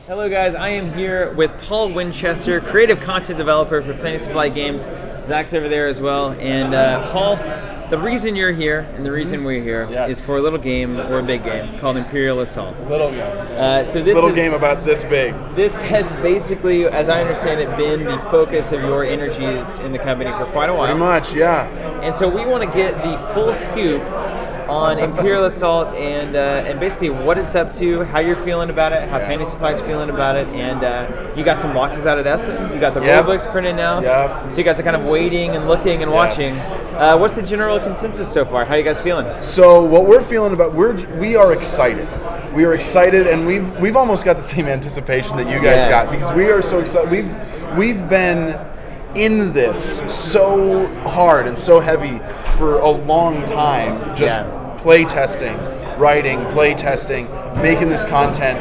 Hello guys, I am here with Paul Winchester, creative content developer for Fantasy Flight Games. Zach's over there as well. And Paul, the reason you're here and the reason we're here is for a little game or a big game called Imperial Assault. Little game. So this little game about this big. This has basically, as I understand it, been the focus of your energies in the company for quite a while. Pretty much, yeah. And so we want to get the full scoop on Imperial Assault and basically what it's up to, how you're feeling about it, how Fantasy Flight's feeling about it, and you got some boxes out at Essen. You got the rulebooks printed now. Yep. So you guys are kind of waiting and looking and watching. What's the general consensus so far? How are you guys feeling? So what we're feeling about, we are excited. We are excited, and we've almost got the same anticipation that you guys got, because we are so excited. We've been in this so hard and so heavy for a long time, just play testing, writing, play testing, making this content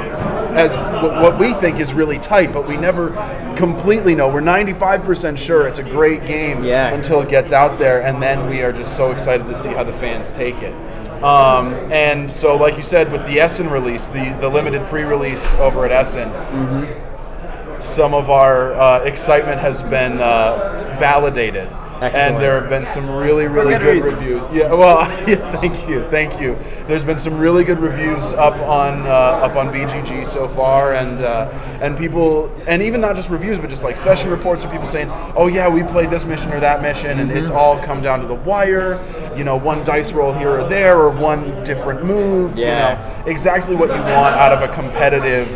as what we think is really tight, but we never completely know. We're 95% sure it's a great game until it gets out there, and then we are just so excited to see how the fans take it. And so, like you said, with the Essen release, the limited pre-release over at Essen, some of our excitement has been validated. Excellent. And there have been some really good reviews. Yeah, well, thank you. There's been some really good reviews up on BGG so far, and people, and even not just reviews, but just like session reports of people saying, "Oh yeah, we played this mission or that mission, and it's all come down to the wire. You know, one dice roll here or there, or one different move. You know, exactly what you want out of a competitive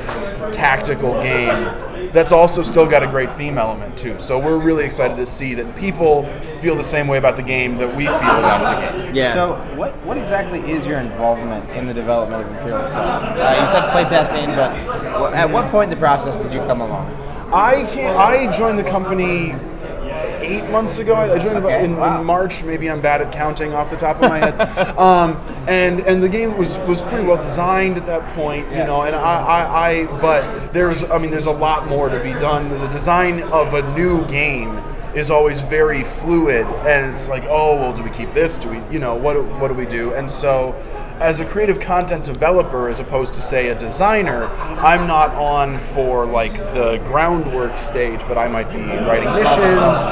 tactical game." That's also still got a great theme element too. So we're really excited to see that people feel the same way about the game that we feel about the game. Yeah. So what exactly is your involvement in the development of Imperial Assault? You said playtesting, but at what point in the process did you come along? I joined the company 8 months ago. I joined about in March. Maybe I'm bad at counting off the top of my head. And the game was pretty well designed at that point, you know. And but there's a lot more to be done. The design of a new game is always very fluid, and it's like, oh well, do we keep this? Do we, what do we do? And so, as a creative content developer, as opposed to say a designer, I'm not on for like the groundwork stage, but I might be writing missions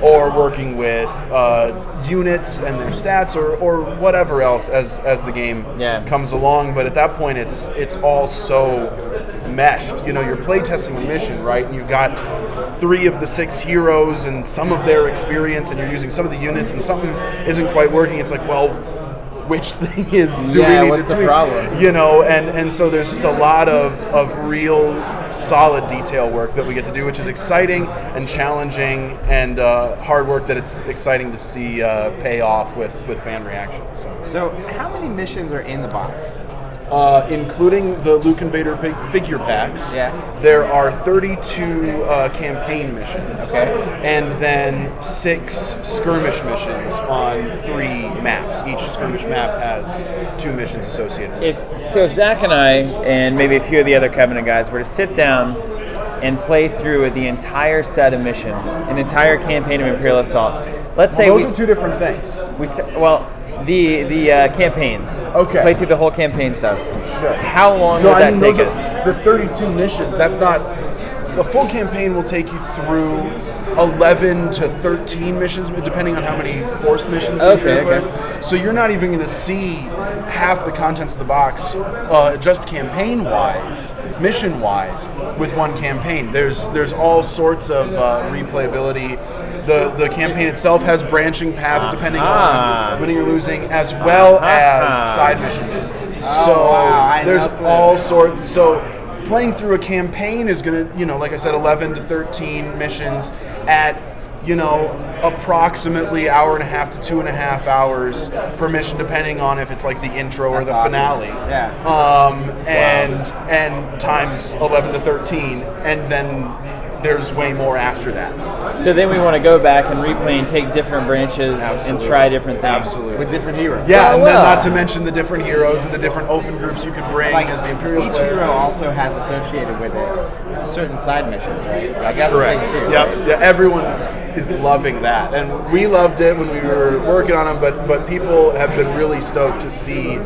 or working with units and their stats or whatever else as the game comes along. But at that point, it's all so meshed. You're playtesting a mission, right? And you've got 3 of the 6 heroes and some of their experience, and you're using some of the units, and something isn't quite working. It's like, well, which thing do we need what's to the problem? And so there's just a lot of real solid detail work that we get to do, which is exciting and challenging and hard work that it's exciting to see pay off with fan reaction. So how many missions are in the box? Including the Luke Invader figure packs, there are 32 campaign missions, and then 6 skirmish missions on 3 maps. Each skirmish map has 2 missions associated with it. If Zach and I, and maybe a few of the other Covenant guys, were to sit down and play through the entire set of missions, an entire campaign of Imperial Assault, let's say those are 2 different things. The campaigns. Play through the whole campaign stuff. Sure. How long would that take us? The 32 mission. That's not. The full campaign will take you through 11 to 13 missions, depending on how many forced missions the players. So you're not even going to see half the contents of the box, just campaign-wise, mission-wise, with one campaign. There's all sorts of replayability. The campaign itself has branching paths depending on winning or losing, as well as side missions. There's all sorts. So playing through a campaign is going to, like I said, 11 to 13 missions at, approximately hour and a half to 2.5 hours per mission, depending on if it's like the intro or the finale. And times 11 to 13, and then there's way more after that. So then we want to go back and replay and take different branches and try different things. Absolutely. With different heroes. Yeah, and then not to mention the different heroes and the different open groups you could bring as the Imperial each player. hero also has associated with it certain side missions, right? That's correct. Yep. Yeah, everyone is loving that, and we loved it when we were working on them. But people have been really stoked to see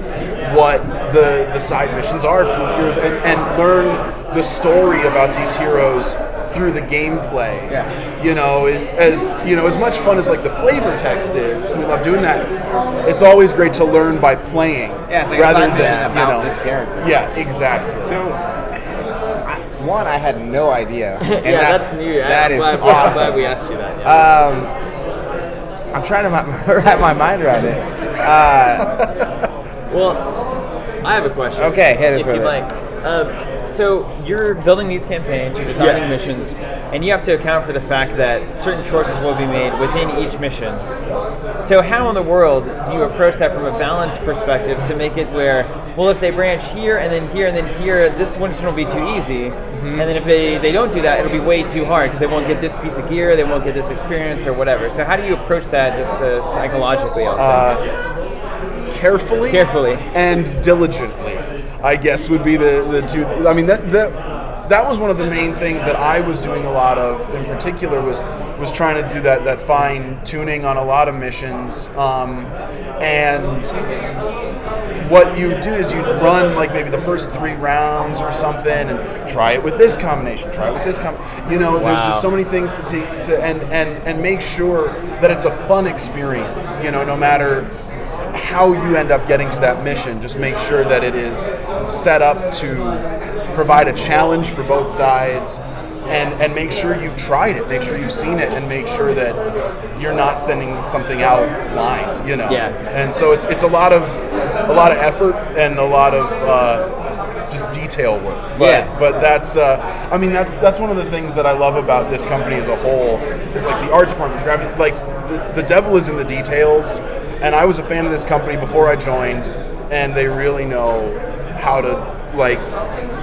what the side missions are for these heroes, and learn the story about these heroes through the gameplay. Yeah. You know, as much fun as like the flavor text is, and we love doing that. It's always great to learn by playing, it's like rather a side than mission about this character. Yeah, exactly. So, I had no idea. And that's new. That is I'm awesome. glad we asked you that. Yeah. I'm trying to wrap my mind around it. Well, I have a question. Okay, hit us if with you'd it. like. So you're building these campaigns, you're designing missions, and you have to account for the fact that certain choices will be made within each mission. So how in the world do you approach that from a balanced perspective to make it where, well, if they branch here and then here and then here, this one will be too easy, and then if they don't do that, it'll be way too hard because they won't get this piece of gear, they won't get this experience or whatever. So how do you approach that just psychologically, I'll say? Carefully and diligently, I guess, would be the two. I mean, that was one of the main things that I was doing a lot of in particular was trying to do that fine tuning on a lot of missions. And what you do is you run like maybe the first 3 rounds or something and try it with this combination, try it with this there's just so many things to and make sure that it's a fun experience, no matter how you end up getting to that mission. Just make sure that it is set up to provide a challenge for both sides, and make sure you've tried it, make sure you've seen it, and make sure that you're not sending something out blind, Yeah. And so it's a lot of effort and a lot of just detail work. But that's that's one of the things that I love about this company as a whole is like the art department, like the devil is in the details. And I was a fan of this company before I joined, and they really know how to, like,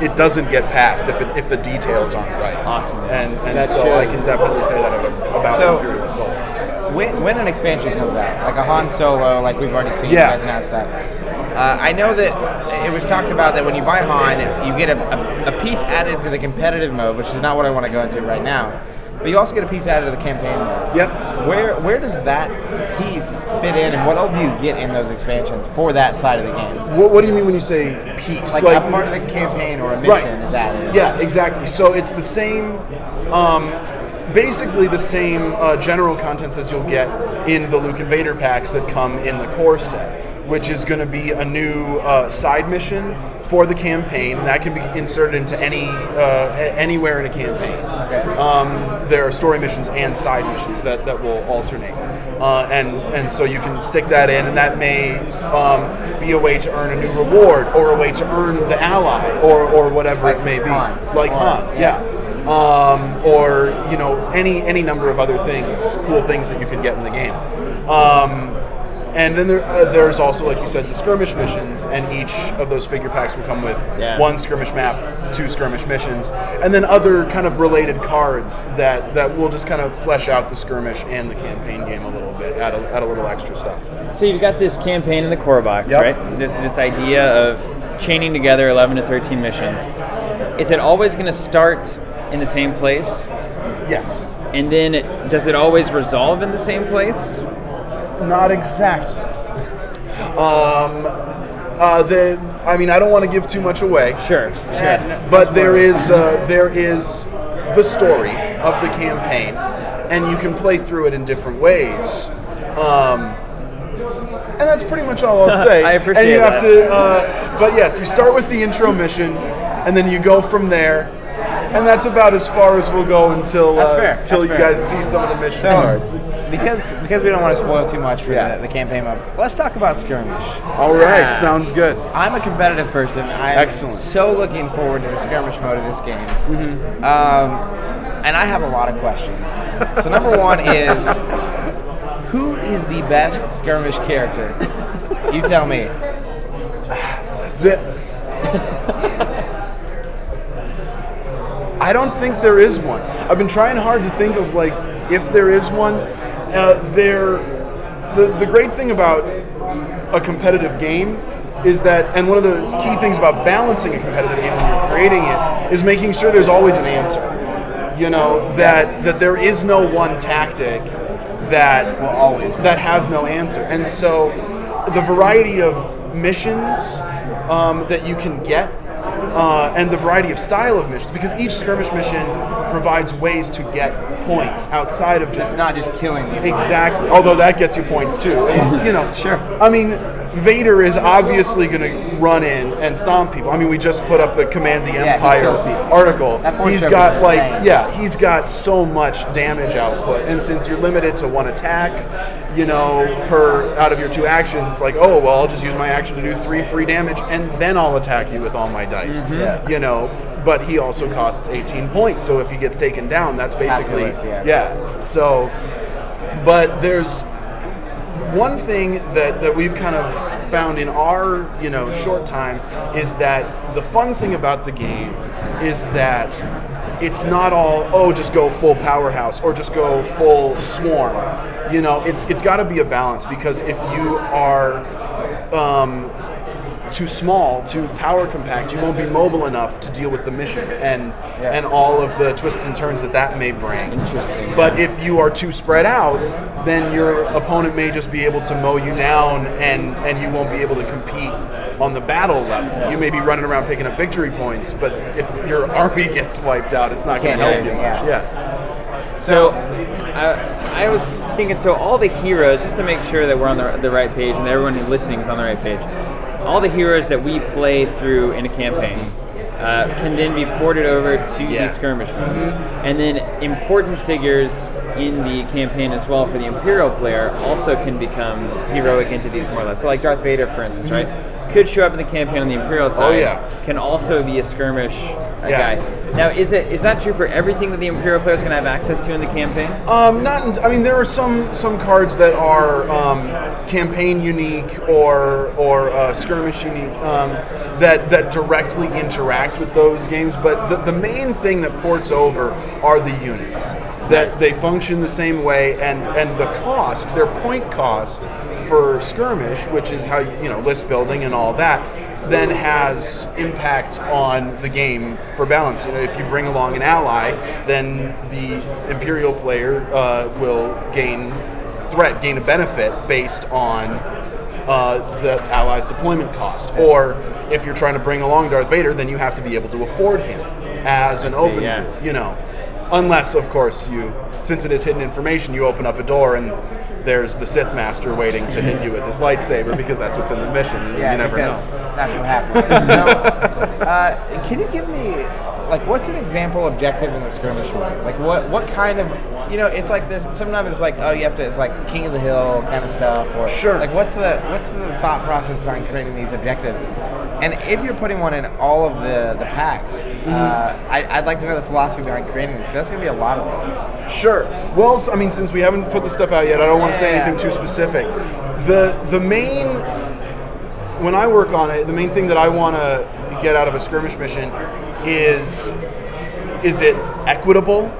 it doesn't get passed if the details aren't right. Awesome. And so I can definitely say that about Imperial Assault. When an expansion comes out, like a Han Solo, like we've already seen, you guys announced that. I know that it was talked about that when you buy Han, you get a piece added to the competitive mode, which is not what I want to go into right now. But you also get a piece added to the campaign mode. Yep. Where does that piece fit in, and what else do you get in those expansions for that side of the game? What do you mean when you say piece? Like a part of the campaign or a mission is added. Yeah, exactly. So it's the same, basically the same general contents as you'll get in the Luke and Vader packs that come in the core set, which is going to be a new side mission for the campaign, and that can be inserted into anywhere in a campaign. Okay. There are story missions and side missions that will alternate, and so you can stick that in, and that may be a way to earn a new reward or a way to earn the ally or whatever it may be. Like Han, yeah. Or any number of other things, cool things that you can get in the game. And then there's also, like you said, the skirmish missions, and each of those figure packs will come with one skirmish map, 2 skirmish missions, and then other kind of related cards that will just kind of flesh out the skirmish and the campaign game a little bit, add a little extra stuff. So you've got this campaign in the core box, right? This idea of chaining together 11 to 13 missions. Is it always going to start in the same place? Yes. And then does it always resolve in the same place? Not exactly. I don't want to give too much away. Sure. But there is the story of the campaign, and you can play through it in different ways. And that's pretty much all I'll say. I appreciate and you that. have to, but yes, you start with the intro mission, and then you go from there. And that's about as far as we'll go until you guys see some of the mission cards. Because we don't want to spoil too much for the campaign mode, let's talk about Skirmish. All right, sounds good. I'm a competitive person. I'm so looking forward to the Skirmish mode of this game. Mm-hmm. And I have a lot of questions. So number one is, who is the best Skirmish character? You tell me. I don't think there is one. I've been trying hard to think of, like, if there is one. The great thing about a competitive game is that, and one of the key things about balancing a competitive game when you're creating it, is making sure there's always an answer. That there is no one tactic that has no answer. And so the variety of missions that you can get, and the variety of style of missions, because each skirmish mission provides ways to get points outside of just... It's not just killing you. Exactly. Although that gets you points too. Sure. I mean, Vader is obviously going to run in and stomp people. I mean, we just put up the Command the Empire article. He's got he's got so much damage output, and since you're limited to one attack, per out of your 2 actions, it's like, oh well, I'll just use my action to do 3 free damage, and then I'll attack you with all my dice. But he also costs 18 points, so if he gets taken down, that's basically So, but there's one thing that we've kind of found in our short time is that the fun thing about the game is that it's not all just go full powerhouse or just go full swarm. It's got to be a balance, because if you are too small, too power compact, you won't be mobile enough to deal with the mission and all of the twists and turns that may bring. Interesting. But if you are too spread out, then your opponent may just be able to mow you down, and you won't be able to compete on the battle level. You may be running around picking up victory points, but if your army gets wiped out, it's not going to help you much. So I was thinking, so all the heroes, just to make sure that we're on the right page and that everyone listening is on the right page, all the heroes that we play through in a campaign can then be ported over to the skirmish mode. And then important figures in the campaign as well for the Imperial player also can become heroic entities, more or less. So like Darth Vader, for instance, right? Could show up in the campaign on the Imperial side. Can also be a skirmish guy. Now, is that true for everything that the Imperial players can have access to in the campaign? I mean, there are some cards that are campaign unique or skirmish unique that directly interact with those games. But the main thing that ports over are the units. That they function the same way, and the cost, their point cost for skirmish, which is how list building and all that, then has impact on the game for balance. If you bring along an ally, then the Imperial player will gain a benefit based on the ally's deployment cost. Or if you're trying to bring along Darth Vader, then you have to be able to afford him as an unless, of course, since it is hidden information, you open up a door and there's the Sith Master waiting to hit you with his lightsaber, because that's what's in the mission. You never know. That's what happens. So, can you give me, what's an example objective in the skirmish mode? What kind of, it's like there's sometimes it's like, you have to, it's like King of the Hill kind of stuff, or what's the thought process behind creating these objectives? And if you're putting one in all of the packs, I'd like to know the philosophy behind creating this, because that's going to be a lot of those. Sure. Well, I mean, since we haven't put the stuff out yet, I don't want to say anything too specific. The main, when I work on it, the main thing that I want to get out of a skirmish mission is it equitable?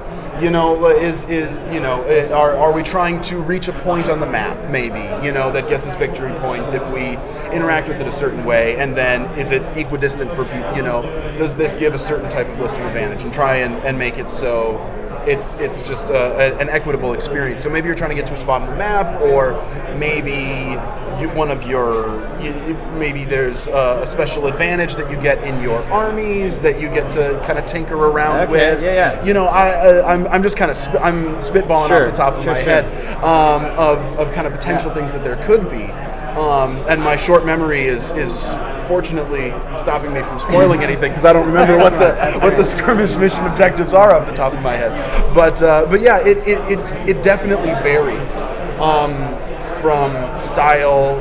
Are we trying to reach a point on the map, maybe, that gets us victory points if we interact with it a certain way, and then is it equidistant for people, does this give a certain type of listing advantage, and try and make it so it's just an equitable experience. So maybe you're trying to get to a spot on the map, or maybe maybe there's a special advantage that you get in your armies that you get to kind of tinker around with. I'm just kind of I'm spitballing off the top of my head of kind of potential things that there could be. And my short memory is fortunately stopping me from spoiling anything, because I don't remember what the skirmish mission objectives are off the top of my head. But yeah, it definitely varies from style,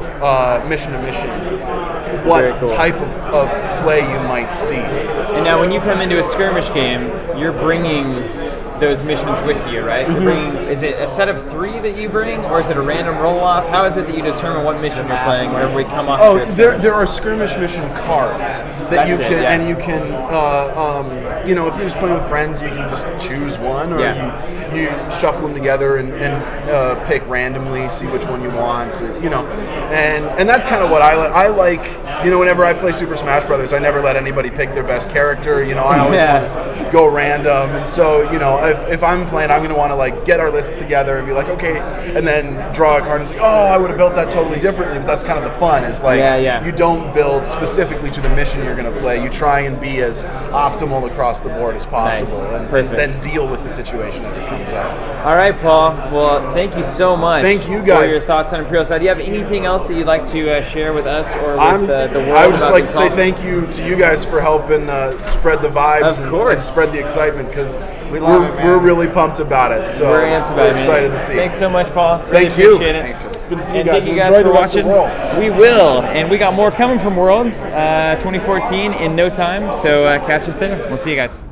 mission to mission, what type of play you might see. And now when you come into a skirmish game, you're bringing those missions with you, right? You're bringing, is it a set of 3 that you bring, or is it a random roll-off? How is it that you determine what mission you're playing whenever we come off? Oh, there are skirmish mission cards that you can, yeah. and you can, if you're just playing with friends, you can just choose one, or you shuffle them together and pick randomly, see which one you want, and that's kind of what I like. Whenever I play Super Smash Brothers, I never let anybody pick their best character. I always want to go random, and so if I'm playing, I'm going to want to get our lists together and be like, okay, and then draw a card and say, oh, I would have built that totally differently. But that's kind of the fun. Is you don't build specifically to the mission you're going to play. You try and be as optimal across the board as possible, and then deal with the situation as it comes up. All right, Paul. Well, thank you so much. Thank you guys for your thoughts on Imperial Assault. Do you have anything else that you'd like to share with us or with the world? I would just like to say thank you to you guys for helping spread the vibes and spread the excitement, because we're really pumped about it. So we're excited to see. Thanks so much, Paul. Thank you. Appreciate it. Good to see you guys. Thank you guys Enjoy for the rest watching. of Worlds. We will, and we got more coming from Worlds 2014 in no time. So catch us there. We'll see you guys.